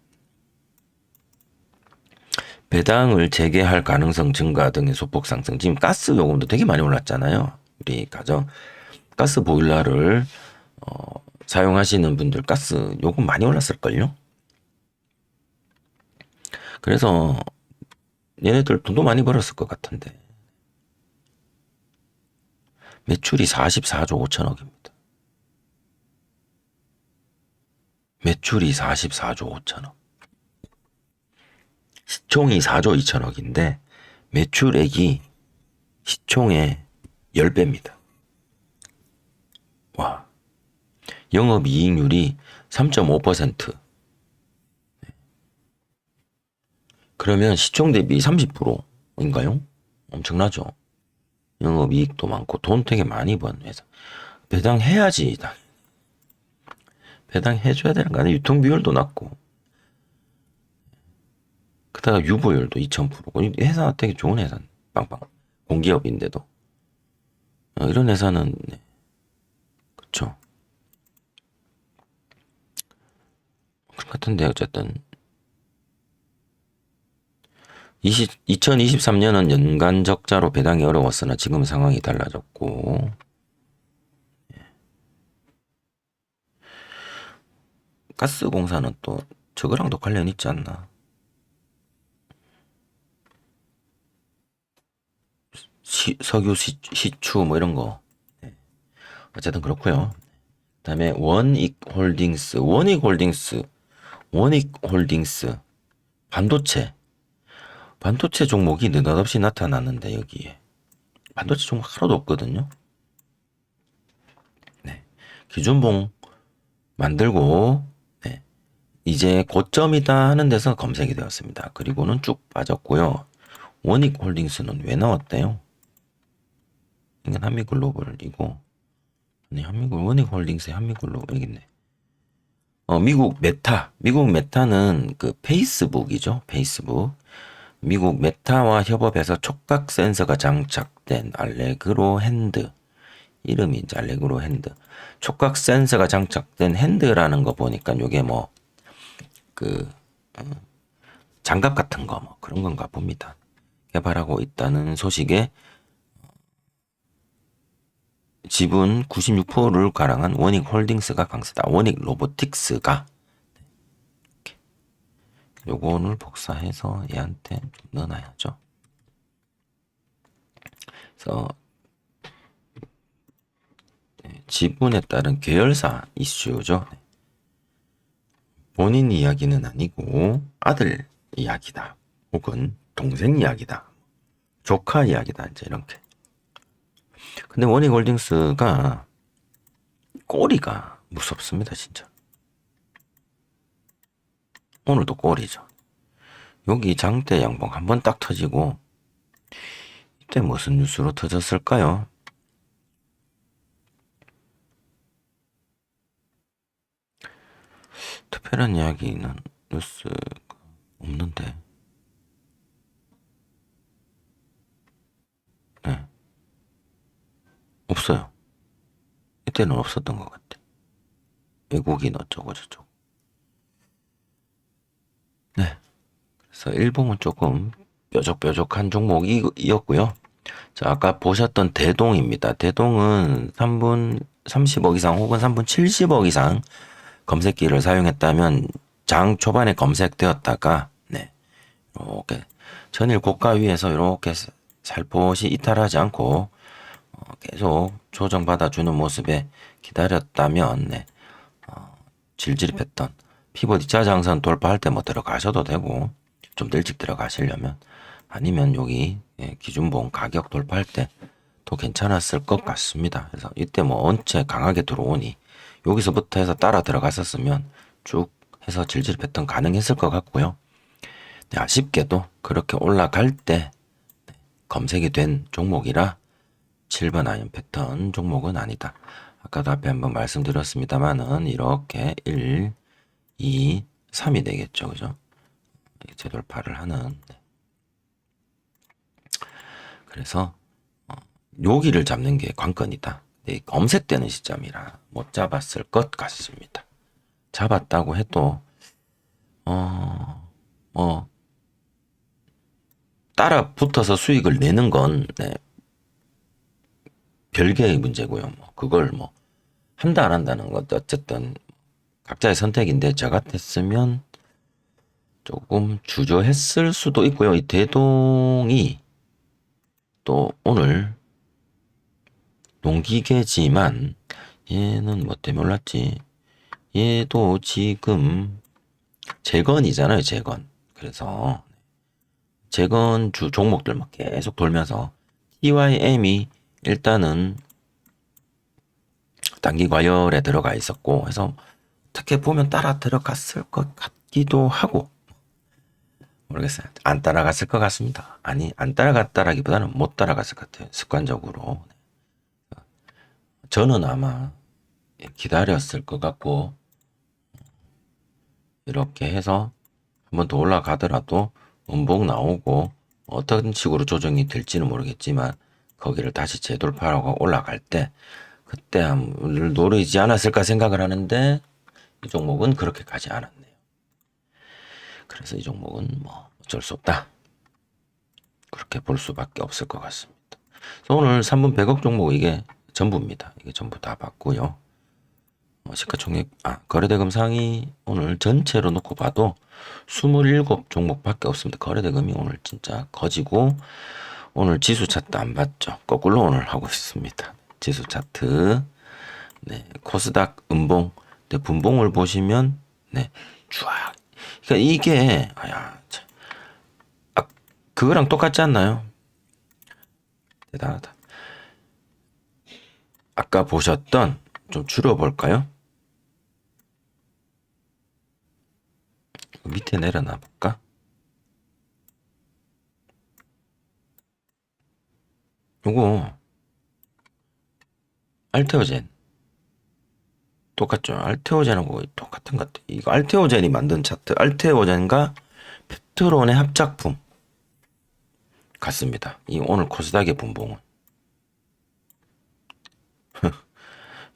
배당을 재개할 가능성 증가 등의 소폭 상승. 지금 가스 요금도 되게 많이 올랐잖아요. 우리 가정 가스 보일러를 사용하시는 분들 가스 요금 많이 올랐을걸요? 그래서 얘네들 돈도 많이 벌었을 것 같은데 매출이 44조 5천억입니다. 매출이 44조 5천억. 시총이 4조 2천억인데 매출액이 시총의 10배입니다. 와. 영업이익률이 3.5%. 그러면 시총 대비 30%인가요? 엄청나죠? 영업이익도 많고 돈 되게 많이 번 회사. 배당해야지. 배당해줘야 되는 거 아니에요? 유통비율도 낮고. 그다가 유보율도 2000%고. 회사 되게 좋은 회사. 빵빵. 공기업인데도. 이런 회사는, 그쵸. 그런 같은데, 어쨌든. 2023년은 연간 적자로 배당이 어려웠으나 지금 상황이 달라졌고, 가스공사는 또 저거랑도 관련 있지 않나? 석유 시추 뭐 이런 거. 어쨌든 그렇고요. 그다음에 원익홀딩스 반도체 종목이 느닷없이 나타났는데 여기에 반도체 종목 하나도 없거든요. 네. 기준봉 만들고 이제 고점이다 하는 데서 검색이 되었습니다. 그리고는 쭉 빠졌고요. 원익홀딩스는 왜 나왔대요? 이건 한미글로벌이고 원익홀딩스의 한미글로벌 여기 있네. 미국 메타는 그 페이스북이죠. 페이스북 미국 메타와 협업해서 촉각 센서가 장착된 알레그로 핸드. 이름이 이제 알레그로 핸드. 촉각 센서가 장착된 핸드라는 거 보니까 요게 뭐, 장갑 같은 거 뭐 그런 건가 봅니다. 개발하고 있다는 소식에 지분 96%를 가랑한 원익 홀딩스가 강세다. 원익 로보틱스가 요거를 복사해서 얘한테 좀 넣어놔야죠. 그래서 지분에 따른 계열사 이슈죠. 본인 이야기는 아니고 아들 이야기다. 혹은 동생 이야기다. 조카 이야기다. 이제 이렇게. 근데 원익홀딩스가 꼬리가 무섭습니다. 진짜. 오늘도 꼬리죠. 여기 장대 양봉 한번 딱 터지고 이때 무슨 뉴스로 터졌을까요? 특별한 이야기는 뉴스가 없는데. 네. 없어요. 이때는 없었던 것 같아. 외국인 어쩌고 저쩌고. 네. 그래서 일봉은 조금 뾰족뾰족한 종목이었고요. 자, 아까 보셨던 대동입니다. 대동은 3분 30억 이상 혹은 3분 70억 이상 검색기를 사용했다면 장 초반에 검색되었다가 네. 이렇게 전일 고가 위에서 이렇게 살포시 이탈하지 않고 계속 조정받아주는 모습에 기다렸다면 네. 질질했던 피벗 2차 장선 돌파할 때 뭐 들어가셔도 되고 좀 더 일찍 들어가시려면 아니면 여기 기준봉 가격 돌파할 때 더 괜찮았을 것 같습니다. 그래서 이때 뭐 언체 강하게 들어오니 여기서부터 해서 따라 들어갔었으면 쭉 해서 질질 패턴 가능했을 것 같고요. 네, 아쉽게도 그렇게 올라갈 때 검색이 된 종목이라 7번 아이언 패턴 종목은 아니다. 아까도 앞에 한번 말씀드렸습니다만은 이렇게 1, 2, 3이 되겠죠. 그죠? 재돌파를 하는. 그래서 여기를 잡는 게 관건이다. 검색되는 시점이라 못 잡았을 것 같습니다. 잡았다고 해도 뭐 따라 붙어서 수익을 내는 건 네, 별개의 문제고요. 뭐 그걸 뭐 한다 안 한다는 것도 어쨌든 각자의 선택인데 저 같았으면 조금 주저했을 수도 있고요. 이 대동이 또 오늘 농기계지만 얘는 뭐 때문에 올랐지? 얘도 지금 재건이잖아요. 재건. 그래서 재건 주 종목들만 계속 돌면서 TYM이 일단은 단기 과열에 들어가 있었고 해서 어떻게 보면 따라 들어갔을 것 같기도 하고 모르겠어요. 안 따라갔을 것 같습니다. 아니 안 따라갔다라기보다는 못 따라갔을 것 같아요. 습관적으로. 저는 아마 기다렸을 것 같고 이렇게 해서 한 번 더 올라가더라도 음봉 나오고 어떤 식으로 조정이 될지는 모르겠지만 거기를 다시 재돌파하고 올라갈 때 그때 한번 노리지 않았을까 생각을 하는데 이 종목은 그렇게 가지 않았네요. 그래서 이 종목은 뭐 어쩔 수 없다. 그렇게 볼 수밖에 없을 것 같습니다. 그래서 오늘 3분 100억 종목 이게 전부입니다. 이게 전부 다 봤고요. 시가총액, 거래대금 상위 오늘 전체로 놓고 봐도 27 종목밖에 없습니다. 거래대금이 오늘 진짜 거지고 오늘 지수 차트 안 봤죠? 거꾸로 오늘 하고 있습니다. 지수 차트, 네, 코스닥 음봉, 네, 분봉을 보시면 네, 쫙. 그러니까 이게 참. 그거랑 똑같지 않나요? 대단하다. 아까 보셨던 좀 줄여볼까요? 밑에 내려놔 볼까? 요거 알테오젠 똑같죠? 알테오젠하고 똑같은 것 같아. 이거 알테오젠이 만든 차트. 알테오젠과 페트론의 합작품. 같습니다. 이 오늘 코스닥의 분봉은.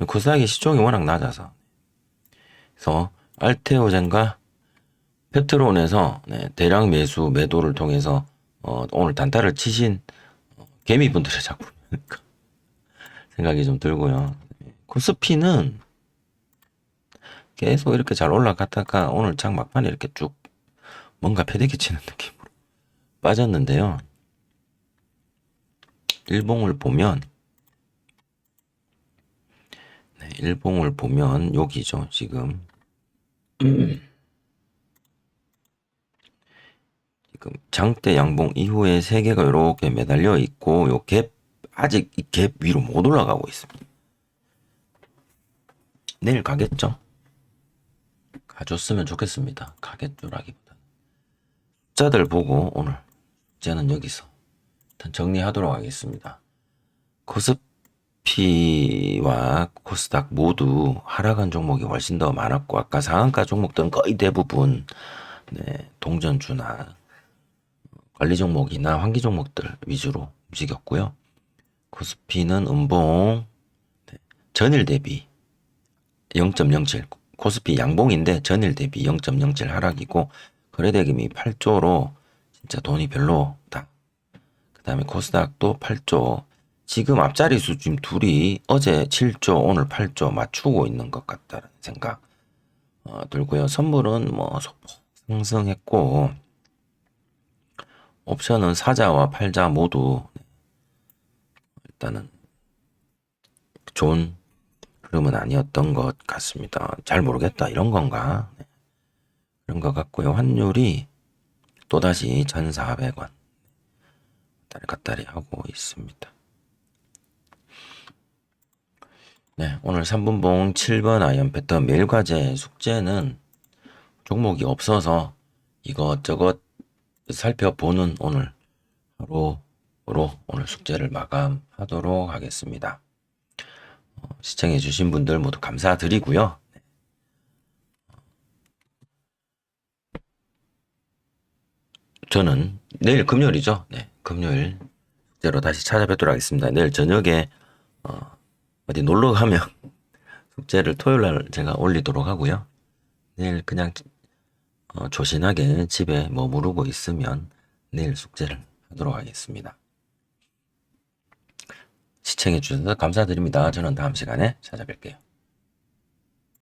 코스닥의 시총이 워낙 낮아서. 그래서 알테오젠과 페트론에서 대량 매수 매도를 통해서 오늘 단타를 치신 개미분들의 작품이니까 생각이 좀 들고요. 코스피는 계속 이렇게 잘 올라갔다가 오늘 장 막판에 이렇게 쭉 뭔가 패대기 치는 느낌으로 빠졌는데요. 일봉을 보면 일봉을 보면 여기죠. 지금 지금 장대 양봉 이후에 세 개가 이렇게 매달려 있고 요 갭 아직 이 갭 위로 못 올라가고 있습니다. 내일 가겠죠? 가줬으면 좋겠습니다. 가겠죠라기보다 숫자들 보고 오늘 숙제는 여기서 일단 정리하도록 하겠습니다. 코스피와 코스닥 모두 하락한 종목이 훨씬 더 많았고 아까 상한가 종목들은 거의 대부분 동전주나 관리 종목이나 환기 종목들 위주로 움직였고요. 코스피는 음봉 전일 대비 0.07 코스피 양봉인데 전일 대비 0.07 하락이고 거래대금이 8조로 진짜 돈이 별로다. 그 다음에 코스닥도 8조 지금 앞자리수 지금 둘이 어제 7조 오늘 8조 맞추고 있는 것 같다는 생각 들고요. 선물은 뭐 소폭 상승했고 옵션은 사자와 팔자 모두 일단은 좋은 흐름은 아니었던 것 같습니다. 잘 모르겠다 이런 건가 그런 것 같고요. 환율이 또다시 1,400원 왔다리 갔다리 하고 있습니다. 네, 오늘 3분봉 7번 아이언 패턴 매일과제 숙제는 종목이 없어서 이것저것 살펴보는 오늘 하루로 오늘 숙제를 마감하도록 하겠습니다. 시청해주신 분들 모두 감사드리고요. 저는 내일 금요일이죠. 네, 금요일 숙제로 다시 찾아뵙도록 하겠습니다. 내일 저녁에 어디 놀러 가면 숙제를 토요일 날 제가 올리도록 하고요. 내일 그냥 조신하게 집에 머무르고 있으면 내일 숙제를 하도록 하겠습니다. 시청해 주셔서 감사드립니다. 저는 다음 시간에 찾아뵐게요.